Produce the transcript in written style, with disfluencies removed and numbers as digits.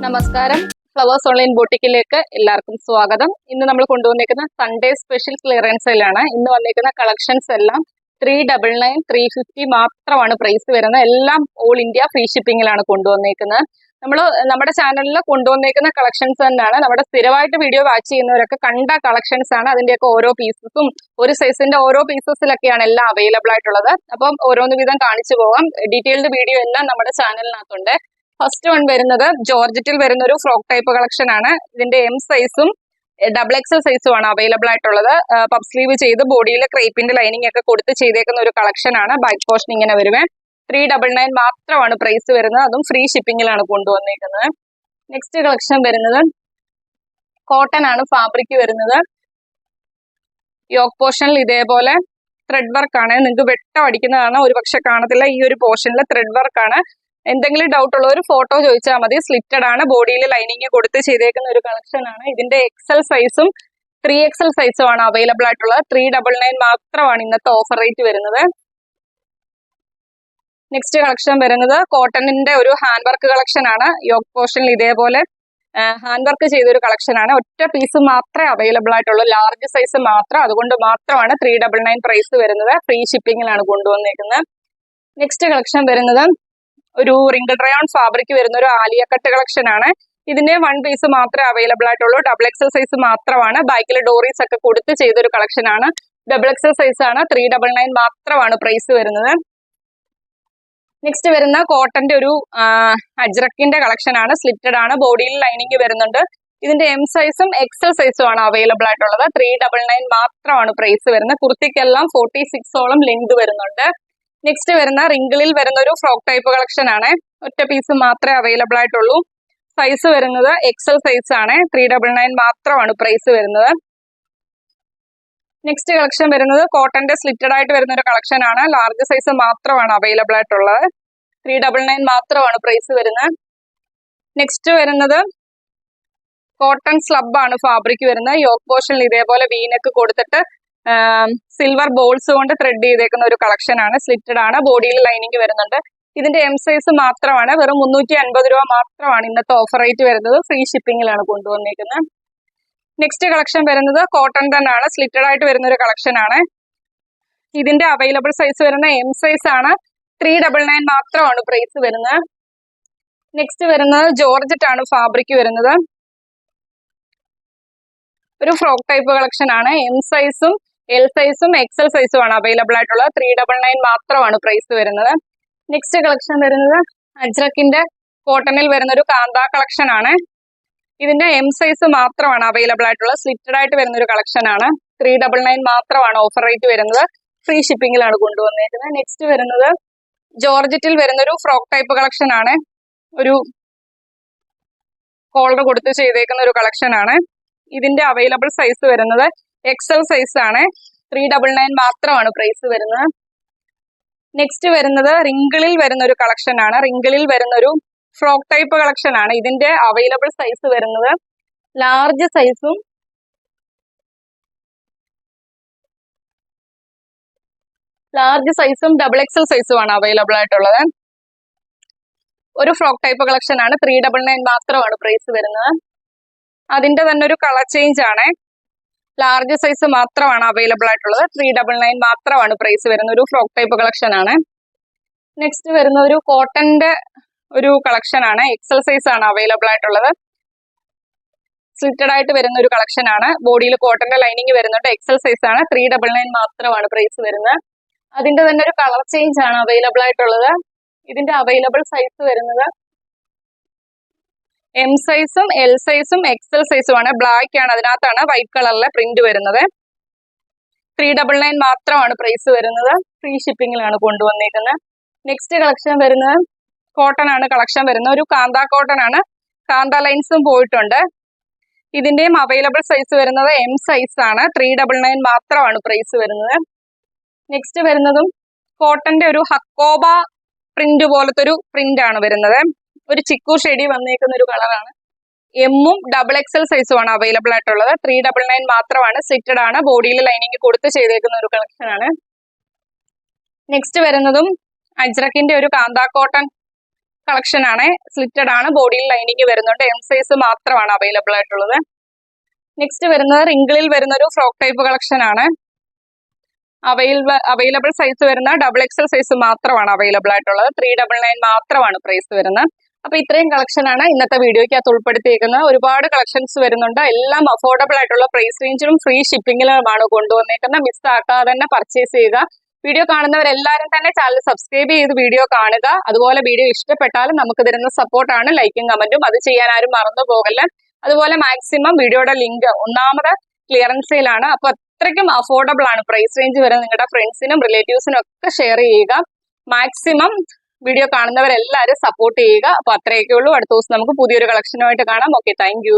നമസ്കാരം, flowers online ബോട്ടിക്കിലേക്ക് എല്ലാവർക്കും സ്വാഗതം. ഇന്ന് നമ്മൾ കൊണ്ടുവന്നിരിക്കുന്ന സൺഡേ സ്പെഷ്യൽ ക്ലിയറൻസ് സെയിലാണ്. ഇന്ന് വന്നിരിക്കുന്ന കളക്ഷൻസ് എല്ലാം 399, 350 മാത്രമാണ് പ്രൈസ് വരുന്നത്. എല്ലാം ഓൾ ഇന്ത്യ ഫ്രീ ഷിപ്പിംഗിലാണ് കൊണ്ടുവന്നിരിക്കുന്നത്. നമ്മുടെ ചാനലിൽ കൊണ്ടുവന്നിരിക്കുന്ന കളക്ഷൻസ് തന്നെയാണ്. നമ്മുടെ സ്ഥിരമായിട്ട് വീഡിയോ വാച്ച് ചെയ്യുന്നവരൊക്കെ കണ്ട കളക്ഷൻസ് ആണ്. അതിന്റെയൊക്കെ ഓരോ പീസസും ഒരു സൈസിന്റെ ഓരോ പീസസിലൊക്കെയാണ് എല്ലാം അവൈലബിൾ ആയിട്ടുള്ളത്. അപ്പം ഓരോന്ന് വീതം കാണിച്ചു പോകാം. ഡീറ്റെയിൽഡ് വീഡിയോ എല്ലാം നമ്മുടെ ചാനലിനകത്തുണ്ട്. ഫസ്റ്റ് വൺ വരുന്നത് ജോർജറ്റിൽ വരുന്ന ഒരു ഫ്രോക്ക് ടൈപ്പ് കളക്ഷൻ ആണ്. ഇതിന്റെ എം സൈസും XXL സൈസും ആണ് അവൈലബിൾ ആയിട്ടുള്ളത്. പഫ് സ്ലീവ് ചെയ്ത് ബോഡിയിൽ ക്രേപ്പിന്റെ ലൈനിങ് ഒക്കെ കൊടുത്ത് ചെയ്തേക്കുന്ന ഒരു കളക്ഷൻ ആണ്. ബാക്ക് പോർഷൻ ഇങ്ങനെ വരുവേ. 399 മാത്രമാണ് പ്രൈസ് വരുന്നത്. അതും ഫ്രീ ഷിപ്പിംഗിലാണ് കൊണ്ടുവന്നിരിക്കുന്നത്. നെക്സ്റ്റ് കളക്ഷൻ വരുന്നത് കോട്ടൺ ആണ് ഫാബ്രിക് വരുന്നത്. യോക്ക് പോർഷനിൽ ഇതേപോലെ ത്രെഡ് വർക്ക് ആണ്. നിങ്ങൾക്ക് വെട്ടം അടിക്കുന്നതാണ് ഒരു പക്ഷെ കാണത്തില്ല. ഈ ഒരു പോർഷനിൽ ത്രെഡ് വർക്ക് ആണ്. എന്തെങ്കിലും ഡൗട്ട് ഉള്ള ഒരു ഫോട്ടോ ചോദിച്ചാൽ മതി. സ്ലിറ്റഡ് ആണ്, ബോഡിയിൽ ലൈനിങ് കൊടുത്ത് ചെയ്തേക്കുന്ന ഒരു കളക്ഷൻ ആണ്. ഇതിന്റെ XL സൈസും 3XL സൈസും ആണ് അവൈലബിൾ ആയിട്ടുള്ളത്. 399 മാത്രമാണ് ഇന്നത്തെ ഓഫർ റേറ്റ് വരുന്നത്. നെക്സ്റ്റ് കളക്ഷൻ വരുന്നത് കോട്ടണിന്റെ ഒരു ഹാൻഡ് വർക്ക് കളക്ഷൻ ആണ്. യോക്ക് പോർഷനിൽ ഇതേപോലെ ഹാൻഡ് വർക്ക് ചെയ്തൊരു കളക്ഷൻ ആണ്. ഒറ്റ പീസ് മാത്രമേ അവൈലബിൾ ആയിട്ടുള്ളൂ, ലാർജ് സൈസ് മാത്രം. അതുകൊണ്ട് മാത്രമാണ് 399 പ്രൈസ് വരുന്നത്. ഫ്രീ ഷിപ്പിംഗിലാണ് കൊണ്ടുവന്നിരിക്കുന്നത്. നെക്സ്റ്റ് കളക്ഷൻ വരുന്നത് ഒരു റിംഗിൾ റയോൺ ഫാബ്രിക് വരുന്ന ഒരു ആലിയ കട്ട് കളക്ഷൻ ആണ്. ഇതിന്റെ വൺ പീസ് മാത്രമേ അവൈലബിൾ ആയിട്ടുള്ളൂ. XXL സൈസ് മാത്രമാണ്. ബാക്കിൽ ഡോറീസ് ഒക്കെ കൊടുത്ത് ചെയ്തൊരു കളക്ഷൻ ആണ്. XXL സൈസ് ആണ്. 399 മാത്രമാണ് പ്രൈസ് വരുന്നത്. നെക്സ്റ്റ് വരുന്ന കോട്ടന്റെ ഒരു അജ്രക്കിന്റെ കളക്ഷൻ ആണ്. സ്ലിറ്റഡ് ആണ്, ബോഡിയിൽ ലൈനിങ് വരുന്നുണ്ട്. ഇതിന്റെ എം സൈസും XL സൈസും ആണ് അവൈലബിൾ ആയിട്ടുള്ളത്. 399 മാത്രമാണ് പ്രൈസ് വരുന്നത്. കുർത്തിക്കെല്ലാം 46ഓളം ലെങ്ത് വരുന്നുണ്ട്. നെക്സ്റ്റ് വരുന്ന റിംഗിളിൽ വരുന്ന ഒരു ഫ്രോക്ക് ടൈപ്പ് കളക്ഷൻ ആണ്. ഒറ്റ പീസ് മാത്രമേ അവൈലബിൾ ആയിട്ടുള്ളൂ. സൈസ് വരുന്നത് XL സൈസ് ആണ്. 399 മാത്രമാണ് പ്രൈസ് വരുന്നത്. നെക്സ്റ്റ് കളക്ഷൻ വരുന്നത് കോട്ടന്റെ സ്ലിറ്റഡ് ആയിട്ട് വരുന്ന ഒരു കളക്ഷൻ ആണ്. ലാർജ് സൈസ് മാത്രമാണ് അവൈലബിൾ ആയിട്ടുള്ളത്. 399 മാത്രമാണ് പ്രൈസ് വരുന്നത്. നെക്സ്റ്റ് വരുന്നത് കോട്ടൺ സ്ലബ് ആണ് ഫാബ്രിക് വരുന്നത്. യോക്ക് പോർഷനിൽ ഇതേപോലെ വീനക്ക് കൊടുത്തിട്ട് സിൽവർ ബോൾസ് കൊണ്ട് ത്രെഡ് ചെയ്തേക്കുന്ന ഒരു കളക്ഷൻ ആണ്. സ്ലിറ്റഡ് ആണ്, ബോഡിയിൽ ലൈനിങ് വരുന്നുണ്ട്. ഇതിന്റെ എം സൈസ് മാത്രമാണ്. വെറും 350 രൂപ മാത്രമാണ് ഇന്നത്തെ ഓഫർ റേറ്റ് വരുന്നത്. ഫ്രീ ഷിപ്പിംഗിലാണ് കൊണ്ടുവന്നിരിക്കുന്നത്. നെക്സ്റ്റ് കളക്ഷൻ വരുന്നത് കോട്ടൺ തന്നെയാണ്. സ്ലിറ്റഡ് ആയിട്ട് വരുന്ന ഒരു കളക്ഷൻ ആണ്. ഇതിന്റെ അവൈലബിൾ സൈസ് വരുന്ന എം സൈസ് ആണ്. 399 മാത്രമാണ് പ്രൈസ് വരുന്നത്. നെക്സ്റ്റ് വരുന്നത് ജോർജറ്റ് ആണ് ഫാബ്രിക് വരുന്നത്. ഒരു ഫ്രോക്ക് ടൈപ്പ് കളക്ഷൻ ആണ്. എം സൈസും L സൈസും XL സൈസും ആണ് അവൈലബിൾ ആയിട്ടുള്ളത്. 399 മാത്രമാണ് പ്രൈസ് വരുന്നത്. നെക്സ്റ്റ് കളക്ഷൻ വരുന്നത് അജ്രക്കിന്റെ കോട്ടണിൽ വരുന്ന ഒരു കാന്ത കളക്ഷൻ ആണ്. ഇതിന്റെ എം സൈസ് മാത്രമാണ് അവൈലബിൾ ആയിട്ടുള്ളത്. സ്ലിറ്റഡ് ആയിട്ട് വരുന്ന ഒരു കളക്ഷൻ ആണ്. 399 മാത്രമാണ് ഓഫർ റേറ്റ് വരുന്നത്. ഫ്രീ ഷിപ്പിംഗിലാണ് കൊണ്ടുവന്നിരിക്കുന്നത്. നെക്സ്റ്റ് വരുന്നത് ജോർജറ്റിൽ വരുന്ന ഒരു ഫ്രോക്ക് ടൈപ്പ് കളക്ഷൻ ആണ്. ഒരു കോളർ കൊടുത്ത് ചെയ്തേക്കുന്ന ഒരു കളക്ഷൻ ആണ്. ഇതിന്റെ അവൈലബിൾ സൈസ് വരുന്നത് XL സൈസ് ആണ്. 399 മാത്രമാണ് പ്രൈസ് വരുന്നത്. നെക്സ്റ്റ് വരുന്നത് റിംഗിളിൽ വരുന്ന ഒരു കളക്ഷൻ ആണ്. റിംഗിളിൽ വരുന്ന ഒരു ഫ്രോക്ക് ടൈപ്പ് കളക്ഷൻ ആണ്. ഇതിന്റെ അവൈലബിൾ സൈസ് വരുന്നത് ലാർജ് സൈസും XXL സൈസും ആണ് അവൈലബിൾ ആയിട്ടുള്ളത്. ഒരു ഫ്രോക്ക് ടൈപ്പ് കളക്ഷൻ ആണ്. 399 മാത്രമാണ് പ്രൈസ് വരുന്നത്. അതിന്റെ തന്നെ ഒരു കളർ ചേഞ്ച് ആണ്. ലാർജ് സൈസ് മാത്രമാണ് അവൈലബിൾ ആയിട്ടുള്ളത്. 399 മാത്രമാണ് പ്രൈസ് വരുന്ന ഒരു ഫ്രോക്ക് ടൈപ്പ് കളക്ഷൻ ആണ്. നെക്സ്റ്റ് വരുന്ന ഒരു കോട്ടന്റെ ഒരു കളക്ഷൻ ആണ്. XL സൈസ് ആണ് അവൈലബിൾ ആയിട്ടുള്ളത്. സ്ലിറ്റഡ് ആയിട്ട് വരുന്ന ഒരു കളക്ഷൻ ആണ്. ബോഡിയിൽ കോട്ടന്റെ ലൈനിങ് വരുന്നുണ്ട്. XL സൈസ് ആണ്. 399 മാത്രമാണ് പ്രൈസ് വരുന്നത്. അതിന്റെ തന്നെ ഒരു കളർ ചേഞ്ച് ആണ് അവൈലബിൾ ആയിട്ടുള്ളത്. ഇതിന്റെ അവൈലബിൾ സൈസ് വരുന്നത് എം സൈസും L സൈസും XL സൈസും ആണ്. ബ്ലാക്ക് ആണ്, അതിനകത്താണ് വൈറ്റ് കളറിലെ പ്രിന്റ് വരുന്നത്. 399 മാത്രമാണ് പ്രൈസ് വരുന്നത്. ഫ്രീ ഷിപ്പിംഗിലാണ് കൊണ്ടുവന്നിരിക്കുന്നത്. നെക്സ്റ്റ് കളക്ഷൻ വരുന്നത് കോട്ടൺ ആണ്. കളക്ഷൻ വരുന്നത് ഒരു കാന്ത കോട്ടൺ ആണ്. കാന്ത ലൈൻസും പോയിട്ടുണ്ട്. ഇതിന്റെയും അവൈലബിൾ സൈസ് വരുന്നത് എം സൈസ് ആണ്. 399 മാത്രമാണ് പ്രൈസ് വരുന്നത്. നെക്സ്റ്റ് വരുന്നതും കോട്ടന്റെ ഒരു ഹക്കോബ പ്രിന്റ് പോലത്തെ ഒരു പ്രിന്റ് ആണ് വരുന്നത്. ഒരു ചിക്കു ഷെഡി വന്നേക്കുന്ന ഒരു കളറാണ്. എമ്മും XXL സൈസും ആണ് അവൈലബിൾ ആയിട്ടുള്ളത്. 399 മാത്രമാണ്. സ്ലിറ്റഡ് ആണ്, ബോഡിയിൽ ലൈനിങ് കൊടുത്ത് ചെയ്തേക്കുന്ന ഒരു കളക്ഷൻ ആണ്. നെക്സ്റ്റ് വരുന്നതും അജ്രക്കിന്റെ ഒരു കാന്ത കോട്ടൺ കളക്ഷൻ ആണ്. സ്ലിറ്റഡ് ആണ്, ബോഡിയിൽ ലൈനിങ് വരുന്നുണ്ട്. എം സൈസ് മാത്രമാണ് അവൈലബിൾ ആയിട്ടുള്ളത്. നെക്സ്റ്റ് വരുന്നത് റിങ്കിളിൽ വരുന്ന ഒരു ഫ്രോക്ക് ടൈപ്പ് കളക്ഷൻ ആണ്. അവൈലബിൾ സൈസ് വരുന്ന XXL സൈസ് മാത്രമാണ് അവൈലബിൾ ആയിട്ടുള്ളത്. 399 മാത്രമാണ് പ്രൈസ് വരുന്നത്. അപ്പൊ ഇത്രയും കളക്ഷൻ ആണ് ഇന്നത്തെ വീഡിയോയ്ക്കകത്ത് ഉൾപ്പെടുത്തിയിരിക്കുന്നത്. ഒരുപാട് കളക്ഷൻസ് വരുന്നുണ്ട്. എല്ലാം അഫോർഡബിൾ ആയിട്ടുള്ള പ്രൈസ് റേഞ്ചിലും ഫ്രീ ഷിപ്പിംഗിലുമാണ് കൊണ്ടുവന്നേക്കുന്നത്. മിസ് ആക്കാതെ തന്നെ പർച്ചേസ് ചെയ്യുക. വീഡിയോ കാണുന്നവരെല്ലാവരും തന്നെ ചാനൽ സബ്സ്ക്രൈബ് ചെയ്ത് വീഡിയോ കാണുക. അതുപോലെ വീഡിയോ ഇഷ്ടപ്പെട്ടാലും നമുക്ക് തരുന്ന സപ്പോർട്ടാണ് ലൈക്കും കമന്റും. അത് ചെയ്യാൻ ആരും മറന്നു പോകല്ല. അതുപോലെ മാക്സിമം വീഡിയോയുടെ ലിങ്ക് ഒന്നാമത് ക്ലിയറൻസ് സെയിലാണ്. അപ്പൊ അത്രയ്ക്കും അഫോർഡബിൾ ആണ് പ്രൈസ് റേഞ്ച് വരെ. നിങ്ങളുടെ ഫ്രണ്ട്സിനും റിലേറ്റീവ്സിനും ഒക്കെ ഷെയർ ചെയ്യുക. മാക്സിമം വീഡിയോ കാണുന്നവരെല്ലാവരും സപ്പോർട്ട് ചെയ്യുക. അപ്പൊ അത്രയൊക്കെ ഉള്ളൂ. അടുത്ത ദിവസം നമുക്ക് പുതിയൊരു കളക്ഷനുമായിട്ട് കാണാം. Okay, thank you.